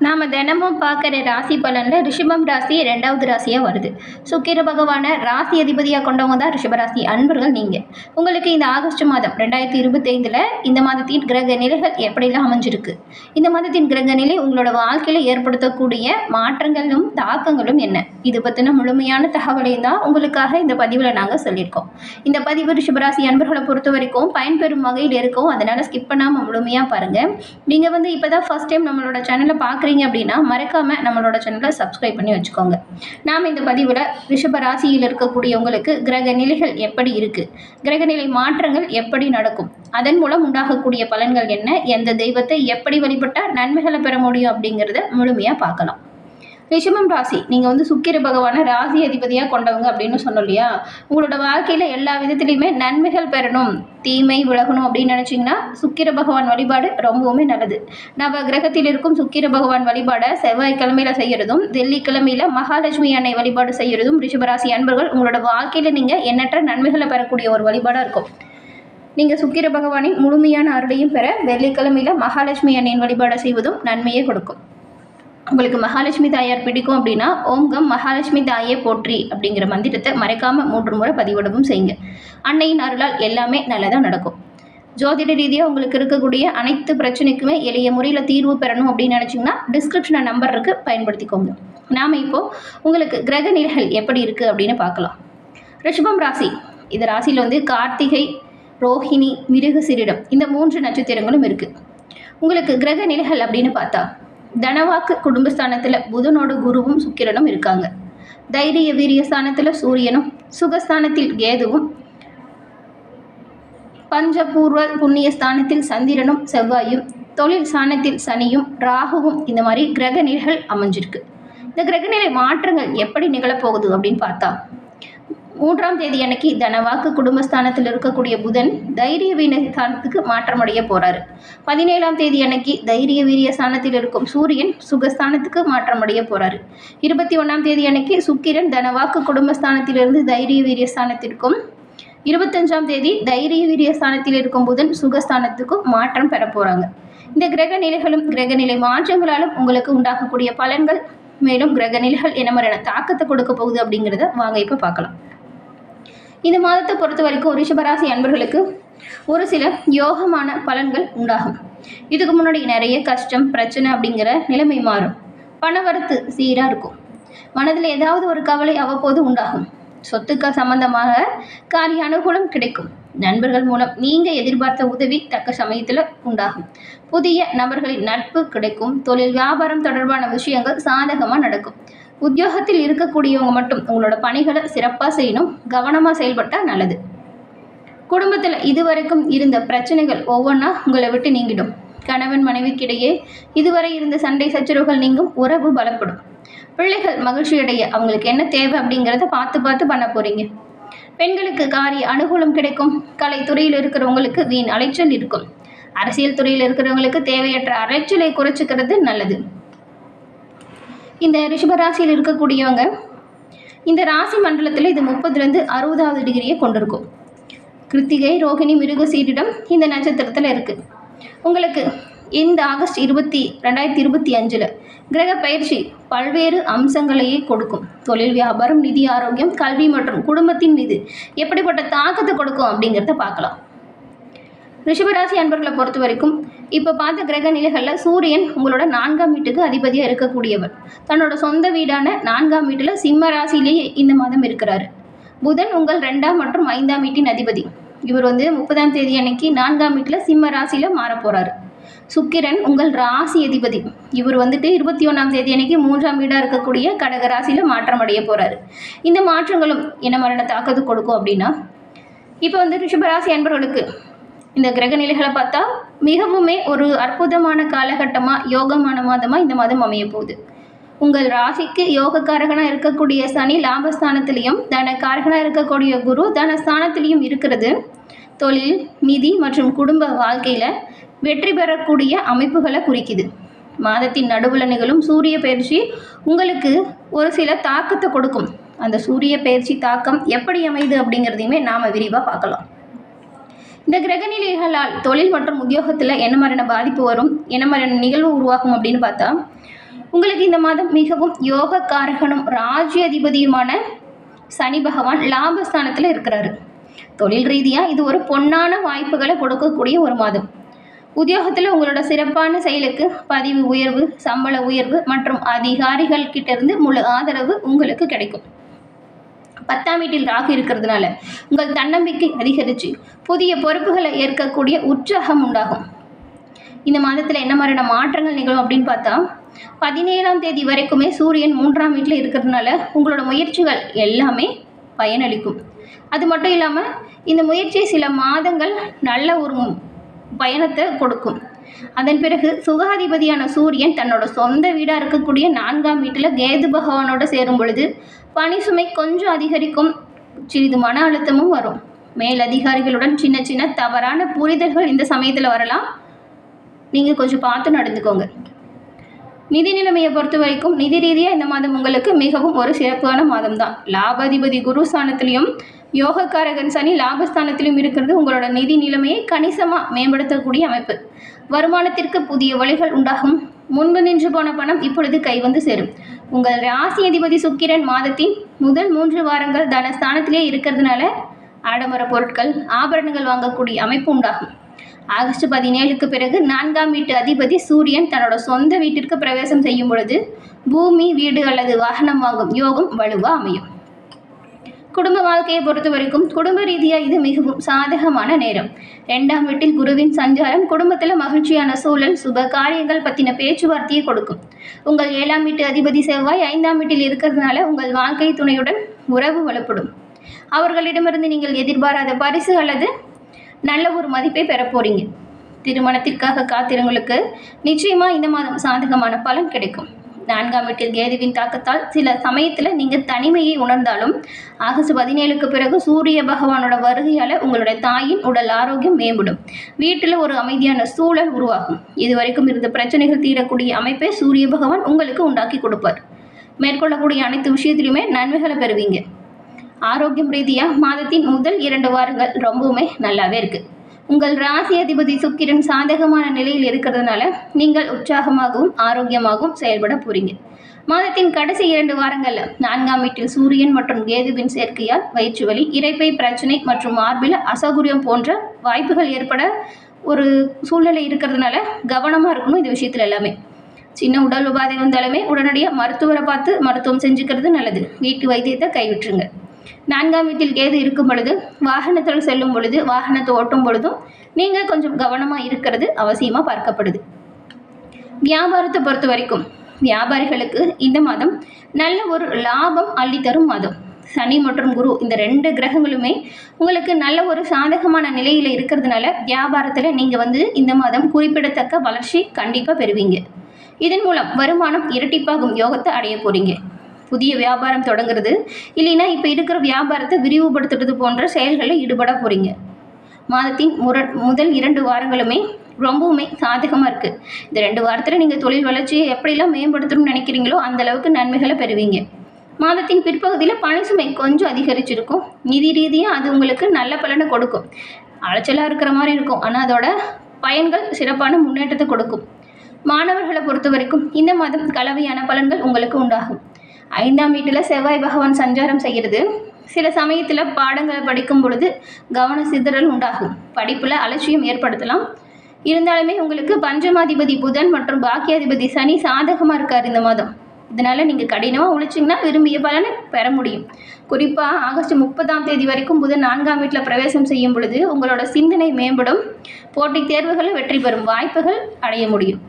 நாம் தினமும் பார்க்குற ராசி பலனில் ரிஷபம் ராசி 2வது ராசியாக வருது. சுக்கிர பகவானை ராசி அதிபதியாக கொண்டவங்க தான் ரிஷபராசி அன்பர்கள் நீங்கள். உங்களுக்கு இந்த ஆகஸ்ட் மாதம் 2025 இந்த மாதத்தின் கிரக நிலைகள் எப்படிலாம் அமைஞ்சிருக்கு, இந்த மாதத்தின் கிரக நிலை உங்களோட வாழ்க்கையில் ஏற்படுத்தக்கூடிய மாற்றங்களும் தாக்கங்களும் என்ன, இது பற்றின முழுமையான தகவலையும் தான் உங்களுக்காக இந்த பதிவில் நாங்கள் சொல்லியிருக்கோம். இந்த பதிவு ரிஷபராசி அன்பர்களை பொறுத்த வரைக்கும் பயன்பெறும் வகையில் இருக்கும். அதனால் ஸ்கிப் பண்ணாமல் முழுமையாக பாருங்கள். நீங்கள் இப்போ தான் ஃபஸ்ட் டைம் நம்மளோட சேனலை பார்க்குறீங்க அப்படின்னா மறக்காமல் நம்மளோட சேனலை சப்ஸ்கிரைப் பண்ணி வச்சுக்கோங்க. நாம் இந்த பதிவில் ரிஷப ராசியில் இருக்கக்கூடியவங்களுக்கு கிரக நிலைகள் எப்படி இருக்குது, கிரகநிலை மாற்றங்கள் எப்படி நடக்கும், அதன் மூலம் உண்டாகக்கூடிய பலன்கள் என்ன, எந்த தெய்வத்தை எப்படி வழிபட்டால் நன்மைகளை பெற முடியும் அப்படிங்கிறத முழுமையாக பார்க்கலாம். ரிஷபம் ராசி நீங்கள் சுக்கிர பகவானை ராசி அதிபதியாக கொண்டவங்க அப்படின்னு சொன்னோம் இல்லையா. உங்களோட வாழ்க்கையில் எல்லா விதத்துலையுமே நன்மைகள் பெறணும், தீமை விலகணும் அப்படின்னு நினச்சிங்கன்னா சுக்கிர பகவான் வழிபாடு ரொம்பவுமே நல்லது. நவ கிரகத்தில் இருக்கும் சுக்கிர பகவான் வழிபாடை செவ்வாய்க்கிழமையில் செய்கிறதும் வெள்ளிக்கிழமையில் மகாலட்சுமி அன்னை வழிபாடு செய்கிறதும் ரிஷபராசி அன்பர்கள் உங்களோட வாழ்க்கையில் நீங்கள் எண்ணற்ற நன்மைகளை பெறக்கூடிய ஒரு வழிபாடாக இருக்கும். நீங்கள் சுக்கிர பகவானின் முழுமையான அருளையும் பெற வெள்ளிக்கிழமையில் மகாலட்சுமி அன்னையின் வழிபாடு செய்வதும் நன்மையை கொடுக்கும். உங்களுக்கு மகாலட்சுமி தாயார் பிடிக்கும் அப்படின்னா ஓம்கம் மகாலட்சுமி தாயே போற்றி அப்படிங்கிற மந்திரத்தை மறைக்காமல் 3 முறை பதிவிடவும் செய்யுங்க. அன்னையின் அருளால் எல்லாமே நல்லதாக நடக்கும். ஜோதிட ரீதியாக உங்களுக்கு இருக்கக்கூடிய அனைத்து பிரச்சனைக்குமே எளிய முறையில் தீர்வு பெறணும் அப்படின்னு நினச்சிங்கன்னா டிஸ்கிரிப்ஷனில் நம்பர் இருக்குது, பயன்படுத்திக்கோங்க. நாம் இப்போது உங்களுக்கு கிரக நிலைகள் எப்படி இருக்குது அப்படின்னு பார்க்கலாம். ரிஷபம் ராசி, இந்த ராசியில் கார்த்திகை, ரோஹிணி, மிருகசீரிடம் இந்த 3 நட்சத்திரங்களும் இருக்குது. உங்களுக்கு கிரக நிலைகள் அப்படின்னு பார்த்தா தனவாக்கு குடும்பஸ்தானத்தில் புதனோட குருவும் சுக்கிரனும் இருக்காங்க. தைரிய வீரிய ஸ்தானத்தில் சூரியனும், சுகஸ்தானத்தில் கேதுவும், பஞ்சபூர்வ புண்ணிய ஸ்தானத்தில் சந்திரனும் செவ்வாயும், தொழில் ஸ்தானத்தில் சனியும் ராகுவும் இந்த மாதிரி கிரக நிலைகள் அமைஞ்சிருக்கு. இந்த கிரகநிலை மாற்றங்கள் எப்படி நிகழப்போகுது அப்படின்னு பார்த்தா 3ஆம் தேதி அன்னைக்கு தனவாக்கு குடும்பஸ்தானத்தில் இருக்கக்கூடிய புதன் தைரிய வீரிய ஸ்தானத்துக்கு மாற்றமடைய போகிறாரு. 17ஆம் தேதி அன்னைக்கு தைரிய வீரிய ஸ்தானத்தில் இருக்கும் சூரியன் சுகஸ்தானத்துக்கு மாற்றமடைய போகிறாரு. 21ஆம் தேதி அன்னைக்கு சுக்கிரன் தனவாக்கு குடும்பஸ்தானத்திலிருந்து தைரிய வீரிய ஸ்தானத்திற்கும், 25ஆம் தேதி தைரிய வீரிய ஸ்தானத்தில் இருக்கும் புதன் சுகஸ்தானத்துக்கும் மாற்றம் பெற போகிறாங்க. இந்த கிரக நிலைகளும் கிரகநிலை மாற்றங்களாலும் உங்களுக்கு உண்டாகக்கூடிய பலன்கள், மேலும் கிரக நிலைகள் என்ன மாதிரியான தாக்கத்தை கொடுக்க போகுது அப்படிங்கிறத வாங்க இப்போ பார்க்கலாம். இந்த மாதத்தை பொறுத்த வரைக்கும் ரிஷபராசி அன்பர்களுக்கு ஒரு சில யோகமான பலன்கள் உண்டாகும். இதுக்கு முன்னாடி நிறைய கஷ்டம் பிரச்சனை அப்படிங்கிற நிலைமை மாறும். பணவரத்து சீராக இருக்கும். மனதில் ஏதாவது ஒரு கவலை அவ்வப்போது உண்டாகும். சொத்துக்கள் சம்பந்தமாக காரிய அனுகூலம் கிடைக்கும். நண்பர்கள் மூலம் நீங்கள் எதிர்பார்த்த உதவி தக்க சமயத்தில் உண்டாகும். புதிய நபர்களின் நட்பு கிடைக்கும். தொழில் வியாபாரம் தொடர்பான விஷயங்கள் சாதகமாக நடக்கும். உத்தியோகத்தில் இருக்கக்கூடியவங்க மட்டும் உங்களோட பணிகளை சிறப்பாக செய்யணும், கவனமாக செயல்பட்டால் நல்லது. குடும்பத்தில் இதுவரைக்கும் இருந்த பிரச்சனைகள் ஒவ்வொன்றா உங்களை விட்டு நீங்கிடும். கணவன் மனைவிக்கிடையே இதுவரை இருந்த சண்டை சச்சரவுகள் நீங்கும், உறவு பலப்படும். பிள்ளைகள் மகிழ்ச்சியடைய அவங்களுக்கு என்ன தேவை அப்படிங்கிறத பார்த்து பண்ண போகிறீங்க. பெண்களுக்கு காரிய அனுகூலம் கிடைக்கும். கலைத்துறையில் இருக்கிறவங்களுக்கு வீண் அலைச்சல் இருக்கும். அரசியல் துறையில் இருக்கிறவங்களுக்கு தேவையற்ற அலைச்சலை குறைச்சிக்கிறது நல்லது. இந்த ரிஷபராசியில் இருக்கக்கூடியவங்க இந்த ராசி மண்டலத்தில் இது 30லேருந்து 60வது டிகிரியை கொண்டிருக்கும். கிருத்திகை, ரோகிணி, மிருகசீரிடம் இந்த நட்சத்திரத்தில் இருக்குது. உங்களுக்கு இந்த ஆகஸ்ட் 2025 கிரக பயிற்சி பல்வேறு அம்சங்களையே கொடுக்கும். தொழில் வியாபாரம், நிதி, ஆரோக்கியம், கல்வி மற்றும் குடும்பத்தின் மீது எப்படிப்பட்ட தாக்கத்தை கொடுக்கும் அப்படிங்கிறத பார்க்கலாம். ரிஷபராசி அன்பர்களை பொறுத்த வரைக்கும் இப்போ பார்த்த கிரக நிலைகளில் சூரியன் உங்களோட 4ஆம் வீட்டுக்கு அதிபதியாக இருக்கக்கூடியவர். தன்னோட சொந்த வீடான 4ஆம் வீட்டில் சிம்ம ராசியிலேயே இந்த மாதம் இருக்கிறாரு. புதன் உங்கள் 2ஆம் மற்றும் 5ஆம் வீட்டின் அதிபதி. இவர் 30ஆம் தேதி அன்னைக்கு 4ஆம் வீட்டில் சிம்ம ராசியில் மாறப்போகிறாரு. சுக்கிரன் உங்கள் ராசி அதிபதி. இவர் 21ஆம் தேதி அன்னைக்கு 3ஆம் வீடாக இருக்கக்கூடிய கடக ராசியில் மாற்றம் அடைய போகிறாரு. இந்த மாற்றங்களும் என்ன மாதிரியான தாக்கத்தை கொடுக்கும் அப்படின்னா இப்போ ரிஷபராசி அன்பர்களுக்கு இந்த கிரக நிலைகளை பார்த்தா மிகவுமே ஒரு அற்புதமான காலகட்டமாக, யோகமான மாதமாக இந்த மாதம் அமைய போகுது. உங்கள் ராசிக்கு யோகக்காரகனாக இருக்கக்கூடிய சனி லாபஸ்தானத்திலையும், தனக்காரகனாக இருக்கக்கூடிய குரு தனஸ்தானத்திலையும் இருக்கிறது தொழில், நிதி மற்றும் குடும்ப வாழ்க்கையில் வெற்றி பெறக்கூடிய அமைப்புகளை குறிக்குது. மாதத்தின் நடுவில் நிகழும் சூரிய பயிற்சி உங்களுக்கு ஒரு சில தாக்கத்தை கொடுக்கும். அந்த சூரிய பயிற்சி தாக்கம் எப்படி அமையுது அப்படிங்கிறதையுமே நாம் விரிவாக பார்க்கலாம். இந்த கிரகநிலைகளால் தொழில் மற்றும் உத்தியோகத்தில் என்ன மாதிரியான பாதிப்பு வரும், என்ன மாதிரியான நிகழ்வு உருவாகும் அப்படின்னு பார்த்தா உங்களுக்கு இந்த மாதம் மிகவும் யோகக்காரகனும் ராஜ்யாதிபதியுமான சனி பகவான் லாபஸ்தானத்தில் இருக்கிறாரு. தொழில் ரீதியாக இது ஒரு பொன்னான வாய்ப்புகளை கொடுக்கக்கூடிய ஒரு மாதம். உத்தியோகத்தில் உங்களோட சிறப்பான செயலுக்கு பதவி உயர்வு, சம்பள உயர்வு மற்றும் அதிகாரிகள் கிட்ட இருந்து முழு ஆதரவு உங்களுக்கு கிடைக்கும். 10ஆம் வீட்டில் ராகு இருக்கிறதுனால உங்கள் தன்னம்பிக்கை அதிகரித்து புதிய பொறுப்புகளை ஏற்கக்கூடிய உற்சாகம் உண்டாகும். இந்த மாதத்தில் என்ன மாதிரியான மாற்றங்கள் நிகழும் அப்படின்னு பார்த்தா, 17ஆம் தேதி வரைக்குமே சூரியன் 3ஆம் வீட்டில் இருக்கிறதுனால உங்களோட முயற்சிகள் எல்லாமே பயனளிக்கும். அது மட்டும் இல்லாமல் இந்த முயற்சி சில மாதங்கள் நல்ல ஒரு பயணத்தை கொடுக்கும். அதன் பிறகு சுகாதிபதியான சூரியன் தன்னோட சொந்த வீடாக இருக்கக்கூடிய 4ஆம் வீட்டில் கேது பகவானோட சேரும் பொழுது பணி சுமை கொஞ்சம் அதிகரிக்கும், சிறிது மன அழுத்தமும் வரும். மேலதிகாரிகளுடன் சின்ன சின்ன தவறான புரிதல்கள் இந்த சமயத்தில் வரலாம். நீங்கள் கொஞ்சம் பார்த்து நடந்துக்கோங்க. நிதி நிலைமையை பொறுத்த வரைக்கும் நிதி ரீதியாக இந்த மாதம் உங்களுக்கு மிகவும் ஒரு சிறப்பான மாதம் தான். லாபாதிபதி குரு ஸ்தானத்திலையும் யோகக்காரகன் சனி லாபஸ்தானத்திலும் இருக்கிறது உங்களோட நிதி நிலைமையை கணிசமாக மேம்படுத்தக்கூடிய அமைப்பு. வருமானத்திற்கு புதிய வழிகள் உண்டாகும். முன்பு நின்று போன பணம் இப்பொழுது கை வந்து சேரும். உங்கள் ராசி அதிபதி சுக்கிரன் மாதத்தின் முதல் 3 வாரங்கள் தனஸ்தானத்திலே இருக்கிறதுனால ஆடம்பர பொருட்கள், ஆபரணங்கள் வாங்கக்கூடிய அமைப்பு உண்டாகும். ஆகஸ்ட் 17க்கு பிறகு 4ஆம் வீட்டு அதிபதி சூரியன் தன்னோட சொந்த வீட்டிற்கு பிரவேசம் செய்யும் பொழுது பூமி, வீடு அல்லது வாகனம் வாங்கும் யோகம் வலுவாக அமையும். குடும்ப வாழ்க்கையை பொறுத்த வரைக்கும் குடும்ப ரீதியாக இது மிகவும் சாதகமான நேரம். 2ஆம் வீட்டில் குருவின் சஞ்சாரம் குடும்பத்தில் மகிழ்ச்சியான சூழல், சுப காரியங்கள் பற்றின பேச்சுவார்த்தையை கொடுக்கும். உங்கள் 7ஆம் வீட்டு அதிபதி செவ்வாய் 5ஆம் வீட்டில் இருக்கிறதுனால உங்கள் வாழ்க்கை துணையுடன் உறவு வலுப்படும். அவர்களிடமிருந்து நீங்கள் எதிர்பாராத பரிசு அல்லது நல்ல ஒரு மதிப்பை பெற போறீங்க. திருமணத்திற்காக காத்திரங்களுக்கு நிச்சயமாக இந்த மாதம் சாதகமான பலன் கிடைக்கும். 4ஆம் வீட்டில் கேதுவின் தாக்கத்தால் சில சமயத்தில் நீங்கள் தனிமையை உணர்ந்தாலும் ஆகஸ்ட் 17க்கு பிறகு சூரிய பகவானோட வருகையால் உங்களுடைய தாயின் உடல் ஆரோக்கியம் மேம்படும். வீட்டில் ஒரு அமைதியான சூழல் உருவாகும். இதுவரைக்கும் இருந்த பிரச்சனைகள் தீரக்கூடிய அமைப்பை சூரிய பகவான் உங்களுக்கு உண்டாக்கி கொடுப்பார். மேற்கொள்ளக்கூடிய அனைத்து விஷயத்திலுமே நன்மைகளை பெறுவீங்க. ஆரோக்கியம் ரீதியாக மாதத்தின் முதல் 2 வாரங்கள் ரொம்பவுமே நல்லாவே இருக்குது. உங்கள் ராசி அதிபதி சுக்கிரன் சாதகமான நிலையில் இருக்கிறதுனால நீங்கள் உற்சாகமாகவும் ஆரோக்கியமாகவும் செயல்பட போறீங்க. மாதத்தின் கடைசி 2 வாரங்களில் 4ஆம் வீட்டில் சூரியன் மற்றும் கேதுவின் சேர்க்கையால் வயிற்று வலி, இரைப்பை பிரச்சனை மற்றும் மார்பில் அசௌகரியம் போன்ற வாய்ப்புகள் ஏற்பட ஒரு சூழ்நிலை இருக்கிறதுனால கவனமாக இருக்கணும். இந்த விஷயத்தில் எல்லாமே சின்ன உடல் உபாதை வந்தாலுமே உடனடியாக மருத்துவரை பார்த்து மருத்துவம் செஞ்சுக்கிறது நல்லது. வீட்டு வைத்தியத்தை கைவிட்டுருங்க. 4ஆம் வீட்டில் கேது இருக்கும் பொழுது வாகனத்தில் செல்லும் பொழுது, வாகனத்தை ஓட்டும் பொழுதும் நீங்கள் கொஞ்சம் கவனமாக இருக்கிறது அவசியமாக பார்க்கப்படுது. வியாபாரத்தை பொறுத்த வரைக்கும் வியாபாரிகளுக்கு இந்த மாதம் நல்ல ஒரு லாபம் அள்ளித்தரும் மாதம். சனி மற்றும் குரு இந்த 2 கிரகங்களுமே உங்களுக்கு நல்ல ஒரு சாதகமான நிலையில் இருக்கிறதுனால வியாபாரத்தில் நீங்கள் இந்த மாதம் குறிப்பிடத்தக்க வளர்ச்சி கண்டிப்பாக பெறுவீங்க. இதன் மூலம் வருமானம் இரட்டிப்பாகும் யோகத்தை அடைய போகிறீங்க. புதிய வியாபாரம் தொடங்குறது இல்லைன்னா இப்போ இருக்கிற வியாபாரத்தை விரிவுபடுத்துறது போன்ற செயல்களில் ஈடுபட போகிறீங்க. மாதத்தின் முதல் 2 வாரங்களுமே ரொம்பவுமே சாதகமாக இருக்குது. இந்த 2 வாரத்தில் நீங்கள் தொழில் வளர்ச்சியை எப்படிலாம் மேம்படுத்தணும்னு நினைக்கிறீங்களோ அந்தளவுக்கு நன்மைகளை பெறுவீங்க. மாதத்தின் பிற்பகுதியில் பணி சுமை கொஞ்சம் அதிகரிச்சிருக்கும். நிதி ரீதியாக அது உங்களுக்கு நல்ல பலனை கொடுக்கும். அலைச்சலாக இருக்கிற மாதிரி இருக்கும், ஆனால் அதோட பயன்கள் சிறப்பான முன்னேற்றத்தை கொடுக்கும். மாணவர்களை பொறுத்த வரைக்கும் இந்த மாதம் கலவையான பலன்கள் உங்களுக்கு உண்டாகும். 5ஆம் வீட்டில் செவ்வாய் பகவான் சஞ்சாரம் செய்கிறது சில சமயத்தில் பாடங்களை படிக்கும் பொழுது கவன சிதறல் உண்டாகும். படிப்பில் அலட்சியம் ஏற்படுத்தலாம். இருந்தாலுமே உங்களுக்கு பஞ்சமாதிபதி புதன் மற்றும் பாக்கியாதிபதி சனி சாதகமாக இருக்கார் இந்த மாதம். இதனால் நீங்கள் கடினமாக உழைச்சிங்கன்னா விரும்பிய பலனை பெற முடியும். குறிப்பாக ஆகஸ்ட் 30ஆம் தேதி வரைக்கும் புதன் 4ஆம் வீட்டில் பிரவேசம் செய்யும் பொழுது உங்களோட சிந்தனை மேம்படும். போட்டித் தேர்வுகளை வெற்றி பெறும் வாய்ப்புகள் அடைய முடியும்.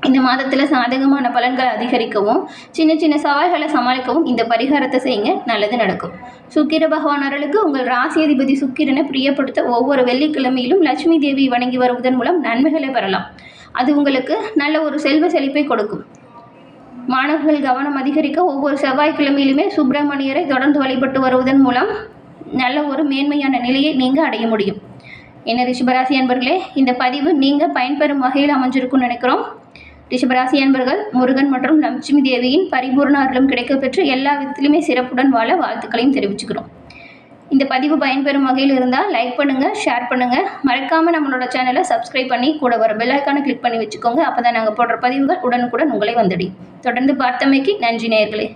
இந்த மாதத்தில் சாதகமான பலன்களை அதிகரிக்கவும் சின்ன சின்ன சவால்களை சமாளிக்கவும் இந்த பரிகாரத்தை செய்யுங்க, நல்லது நடக்கும். சுக்கிர பகவான் அருளுக்கு உங்கள் ராசி அதிபதி சுக்கிரனை பிரியப்படுத்த ஒவ்வொரு வெள்ளிக்கிழமையிலும் லட்சுமி தேவி வணங்கி வருவதன் மூலம் நன்மைகளை பெறலாம். அது உங்களுக்கு நல்ல ஒரு செல்வ செழிப்பை கொடுக்கும். மாணவர்கள் கவனம் அதிகரிக்க ஒவ்வொரு செவ்வாய்க்கிழமையிலுமே சுப்பிரமணியரை தொடர்ந்து வழிபட்டு வருவதன் மூலம் நல்ல ஒரு மேன்மையான நிலையை நீங்கள் அடைய முடியும். என்ன ரிஷபராசி அன்பர்களே, இந்த பதிவு நீங்கள் பயன்பெறும் வகையில் அமைஞ்சிருக்கும்னு நினைக்கிறோம். ரிஷபராசி அன்பர்கள் முருகன் மற்றும் லட்சுமி தேவியின் பரிபூர்ண அருளும் கிடைக்கப்பெற்று எல்லா விதத்திலுமே சிறப்புடன் வாழ வாழ்த்துக்களையும் தெரிவிச்சுக்கிறோம். இந்த பதிவு பயன்பெறும் வகையில் இருந்தால் லைக் பண்ணுங்கள், ஷேர் பண்ணுங்கள். மறக்காமல் நம்மளோட சேனலை சப்ஸ்கிரைப் பண்ணி கூட வர பெல் ஐக்கானை கிளிக் பண்ணி வச்சுக்கோங்க. அப்போ தான் நாங்கள் போடுற பதிவுகள் உடனுக்குடன் உங்களை வந்தடையும். தொடர்ந்து பார்த்தமைக்கு நன்றி நேயர்களே.